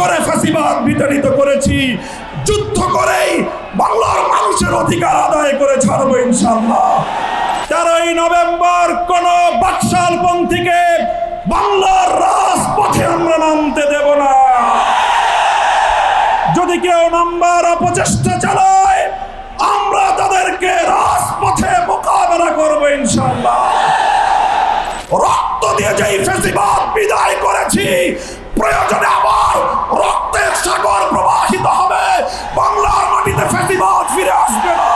করে ফ্যাসিবাদ বিতাড়িত করেছি, যুদ্ধ করেই বাংলার মানুষের অধিকার আদায় করে ছাড়বো ইনশাআল্লাহ। 13ই নভেম্বর কোন বাকশালপন্থীকে বাংলার রাজপথে আমরা নামতে দেব না। যদি কেউ নামবার অপচেষ্টা চালায় আমরা তাদেরকে রাজপথে মোকাবেলা করবো ইনশাআল্লাহ। রক্ত দিয়ে যেই ফ্যাসিবাদ বিদায় করেছি, প্রয়োজনে আবার রক্তের সাগর প্রবাহিত হবে, বাংলার মাটিতে ফ্যাসিবাদ ফিরে আসবে না।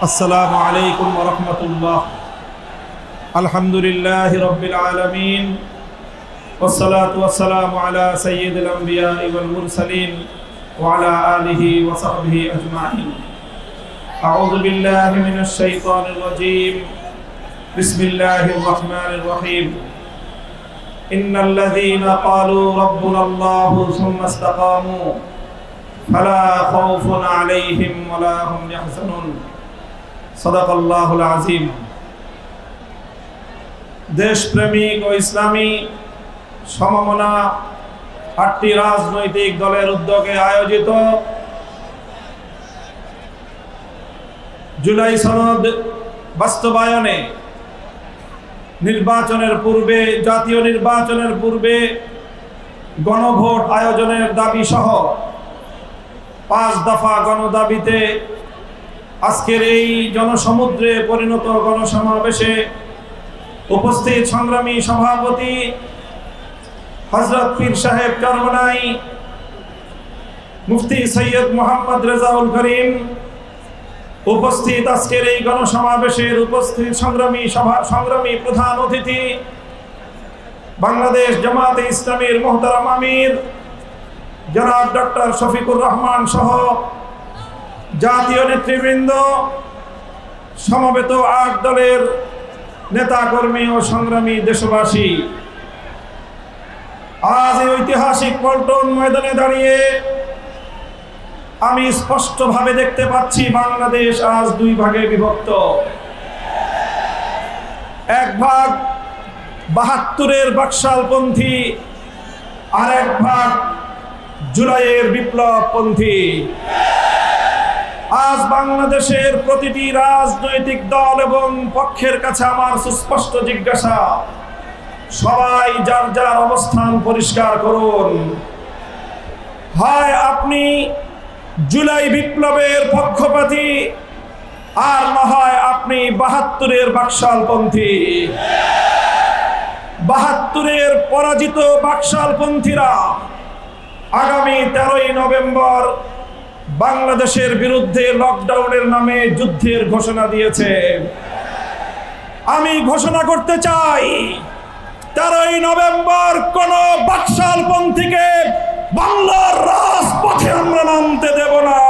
আসসালামু আলাইকুম ওয়া রাহমাতুল্লাহ। আলহামদুলিল্লাহি রাব্বিল আলামিন, ওয়াসসালাতু ওয়াসসালামু আলা সাইয়্যিদিল আমবিয়া ওয়াল মুরসালিন ওয়া আলা আলিহি ওয়া সাহবিহি আজমাইন। আউযু বিল্লাহি মিনাশ শাইতানির রাজীম। বিসমিল্লাহির রহমানির রহিম। ইন্নাল্লাযীনা ক্বালু রাব্বুনাল্লাহু সুম্মা ইসতাকামু ফালা খাউফুন আলাইহিম ওয়া লা হুম ইয়াহজানুন। সাদাকাল্লাহুল আযীম। দেশপ্রেমিক ও ইসলামী সমমনা 8টি রাজনৈতিক দলের উদ্যোগে আয়োজিত জুলাই সনদ বাস্তবায়নে নির্বাচনের পূর্বে, জাতীয় নির্বাচনের পূর্বে গণভোট আয়োজনের দাবি সহ 5 দফা গণদাবিতে আজকের এই জনসমুদ্রে পরিণত গণসমাবেশে উপস্থিত সংগ্রামী সভাপতি হযরত পীর সাহেব চরমনাই, মুফতি সৈয়দ মোহাম্মদ রেজাউল করিম, উপস্থিত আজকের এই গণসমাবেশের উপস্থিত সংগ্রামী প্রধান অতিথি বাংলাদেশ জামাতে ইসলামীর মোহতারাম আমির জনাব ডক্টর শফিকুর রহমান সহ জাতীয় নেতৃবৃন্দ, সমবেত 8 দলের নেতাকর্মী ও সংগ্রামী দেশবাসী, আজ এই ঐতিহাসিক পল্টন ময়দানে দাঁড়িয়ে আমি স্পষ্টভাবে দেখতে পাচ্ছি বাংলাদেশ আজ 2 ভাগে বিভক্ত। এক ভাগ 72-এর বাকশালপন্থী, আর এক ভাগ জুলাইয়ের বিপ্লবপন্থী। আজ বাংলাদেশের প্রতিটি রাজনৈতিক দল এবং পক্ষের কাছে আমার সুস্পষ্ট জিজ্ঞাসা, সবাই যার যার অবস্থান পরিষ্কার করুন। হয় আপনি জুলাই বিপ্লবের পক্ষপাতী, আর না হয় আপনি 72-এর বাকশালপন্থী। 72-এর পরাজিত বাকশালপন্থীরা আগামী 13ই নভেম্বর বাংলাদেশের বিরুদ্ধে লকডাউনের নামে যুদ্ধের ঘোষণা দিয়েছে। আমি ঘোষণা করতে চাই, 13ই নভেম্বর কোন বাকশালপন্থীকে বাংলার রাজপথে আমরা নামতে দেব না।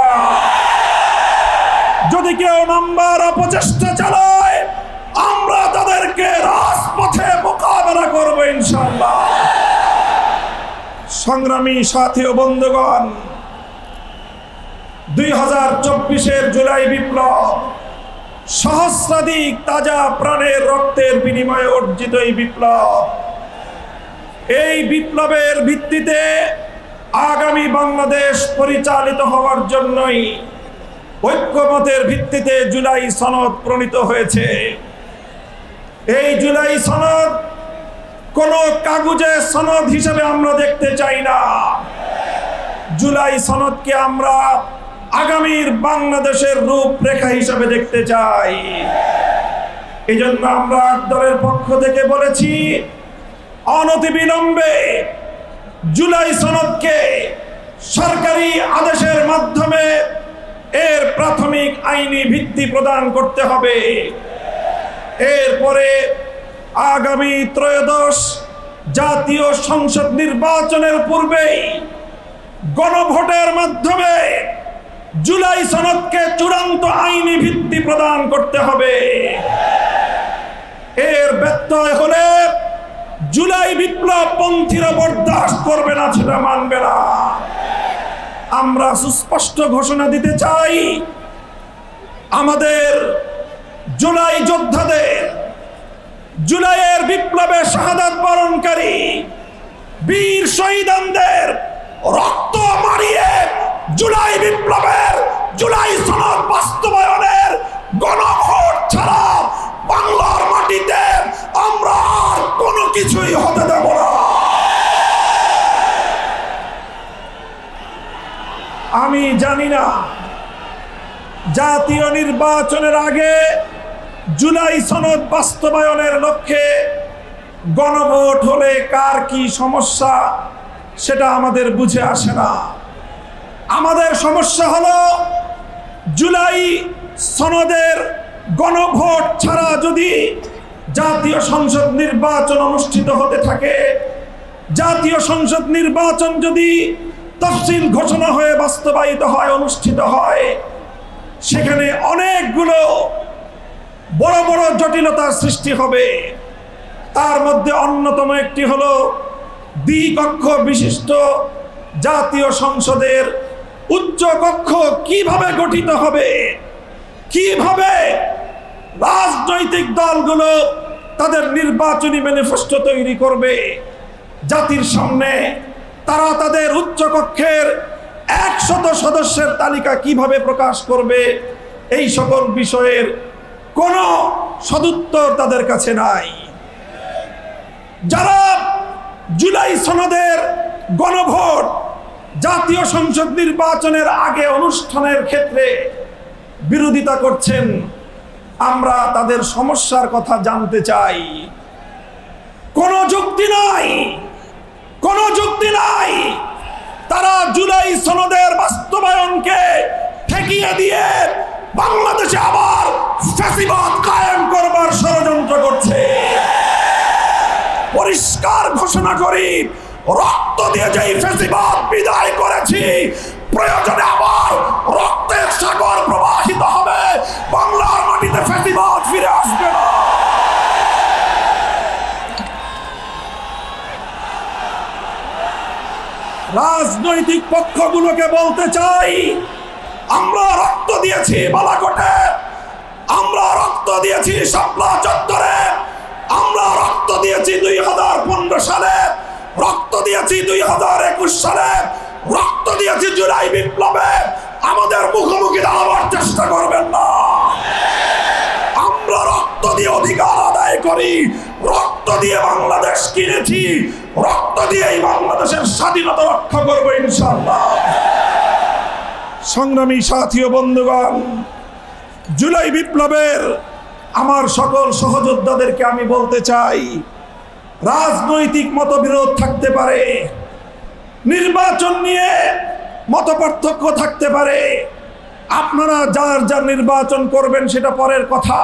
যদি কেউ নামবার অপচেষ্টা চালায় আমরা তাদেরকে রাজপথে মোকাবেলা করব ইনশাআল্লাহ। সংগ্রামী সাথী ও বন্ধুগণ, 2024-এর জুলাই বিপ্লব সহস্রাধিক তাজা প্রাণের রক্তের বিনিময়ে অর্জিত এই বিপ্লব। এই বিপ্লবের ভিত্তিতে আগামী বাংলাদেশ পরিচালিত হওয়ার জন্যই ঐক্যমতের ভিত্তিতে জুলাই সনদ প্রণীত হয়েছে। এই জুলাই সনদ কোন কাগজে সনদ হিসেবে আমরা দেখতে চাই না। জুলাই সনদকে আমরা আগামীর বাংলাদেশের রূপরেখা হিসেবে দেখতে চাই। এই জন্য আমরা 8 দলের পক্ষ থেকে বলেছি, অনতিবিলম্বে জুলাই সনদকে সরকারি আদেশের মাধ্যমে এর প্রাথমিক আইনি ভিত্তি প্রদান করতে হবে। এরপরে আগামী ত্রয়োদশ জাতীয় সংসদ নির্বাচনের পূর্বেই গণভোটের মাধ্যমে জুলাই সনদকে চূড়ান্ত আইনি ভিত্তি প্রদান করতে হবে। এর ব্যত্যয় হলে জুলাই বিপ্লবপন্থীরা বরদাস্ত করবে না, সেটা মানবে না। আমরা সুস্পষ্ট ঘোষণা দিতে চাই, আমাদের জুলাই যোদ্ধাদের, জুলাইয়ের বিপ্লবে শাহাদাত বরণকারী বীর শহীদদের রক্ত মারিয়ে জুলাই বিপ্লবের জুলাই সনদ বাস্তবায়নের গণভোট ছাড়া বাংলার মাটিতে আমরা আর কোনো কিছুই হতে দেব না। আমি জানি না জাতীয় নির্বাচনের আগে জুলাই সনদ বাস্তবায়নের লক্ষ্যে গণভোট হলে কার কি সমস্যা সেটা আমাদের বুঝে আসে না। আমাদের সমস্যা হলো জুলাই সনদের গণভোট ছাড়া যদি জাতীয় সংসদ নির্বাচন অনুষ্ঠিত হতে থাকে, জাতীয় সংসদ নির্বাচন যদি তফসিল ঘোষণা হয়ে বাস্তবায়িত হয়, অনুষ্ঠিত হয়, সেখানে অনেকগুলো বড় বড় জটিলতার সৃষ্টি হবে। তার মধ্যে অন্যতম একটি হলো দ্বিকক্ষ বিশিষ্ট জাতীয় সংসদের উচ্চ কক্ষ কিভাবে গঠিত হবে, কিভাবে রাজনৈতিক দলগুলো তাদের নির্বাচনী ম্যানিফেস্টো তৈরি করবে, জাতির সামনে তারা তাদের উচ্চ কক্ষের 100 সদস্যের তালিকা কিভাবে প্রকাশ করবে, এই সকল বিষয়ের কোনো সদুত্তর তাদের কাছে নাই। যারা জুলাই সনদের গণভোট জাতীয় সংসদ নির্বাচনের আগে অনুষ্ঠানের ক্ষেত্রে বিরোধিতা করছেন, আমরা তাদের সমস্যার কথা জানতে চাই। কোনো যুক্তি নাই, কোনো যুক্তি নাই। তারা জুলাই সনদের বাস্তবায়নকে ঠেকিয়ে দিয়ে বাংলাদেশে আবার ফ্যাসিবাদ কায়েম করবার ষড়যন্ত্র করছে। পরিষ্কার ঘোষণা করি, রক্ত দিয়ে যেই ফ্যাসিবাদ বিদায় করেছি, প্রয়োজনে আবার রক্তের সাগর প্রবাহিত হবে, বাংলার মাটিতে ফ্যাসিবাদ ফিরে আসবে না। রাজনৈতিক পক্ষগুলোকে বলতে চাই, আমরা রক্ত দিয়েছি বালাকোটে, আমরা রক্ত দিয়েছি শাপলা চত্বরে, আমরা রক্ত দিয়েছি 2015 সালে, রক্ত দিয়েছি 2021 সালে, রক্ত দিয়েছি জুলাই বিপ্লবে। আমাদের মুখোমুখি দাঁড়াবার চেষ্টা করবেন না। আমরা রক্ত দিয়ে অধিকার আদায় করি, রক্ত দিয়ে বাংলাদেশ কিনেছি, রক্ত দিয়েই বাংলাদেশের স্বাধীনতা রক্ষা করবো ইনশাআল্লাহ। সংগ্রামী সাথী ও বন্ধুগণ, জুলাই বিপ্লবের আমার সকল সহযোদ্ধাদেরকে আমি বলতে চাই, রাজনৈতিক মতবিরোধ থাকতে পারে, নির্বাচন নিয়ে মতপার্থক্য থাকতে পারে, আপনারা যার যার নির্বাচন করবেন সেটা পরের কথা।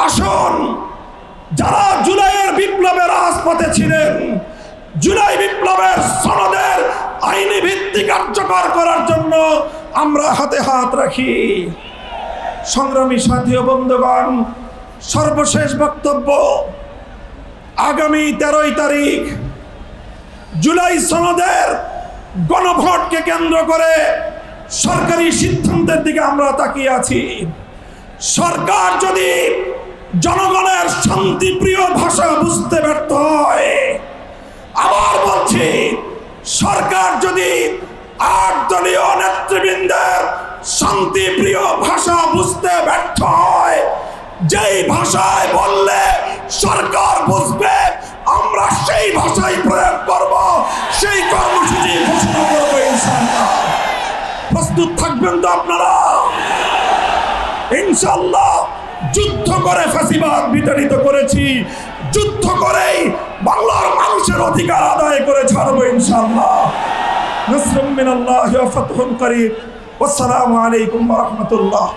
আসুন, যারা জুলাইয়ের বিপ্লবের রাজপথে ছিলেন, জুলাই বিপ্লবের সনদের আইনি ভিত্তি কার্যকর করার জন্য আমরা হাতে হাত রাখি। সংগ্রামী সাথী ও বন্ধুগণ, সর্বশেষ বক্তব্য, আগামী 13 তারিখ জুলাই সনদের গণভোটকে কেন্দ্র করে সরকারি সিদ্ধান্তের দিকে আমরা তাকিয়ে আছি। সরকার যদি জনগণের শান্তিপ্রিয় ভাষা বুঝতে ব্যর্থ হয়, আবার বলছি, সরকার যদি 8 দলীয় নেতৃবৃন্দের শান্তিপ্রিয় ভাষা বুঝতে ব্যর্থ হয়, যেই ভাষায় বললে সরকার বুঝবে, আমরা সেই ভাষাই প্রয়োগ করব, সেই কর্মসূচি ঘোষণা করব ইনশাআল্লাহ। প্রস্তুত থাকবেন তো আপনারা? ইনশাআল্লাহ যুদ্ধ করে ফ্যাসিবাদ বিতাড়িত করেছি, যুদ্ধ করেই বাংলার মানুষের অধিকার আদায় করে ছাড়বো ইনশাআল্লাহ। নাসরুম মিনাল্লাহি ওয়া ফাতহুন করিব। আসসালামু আলাইকুম ওয়া রাহমাতুল্লাহ।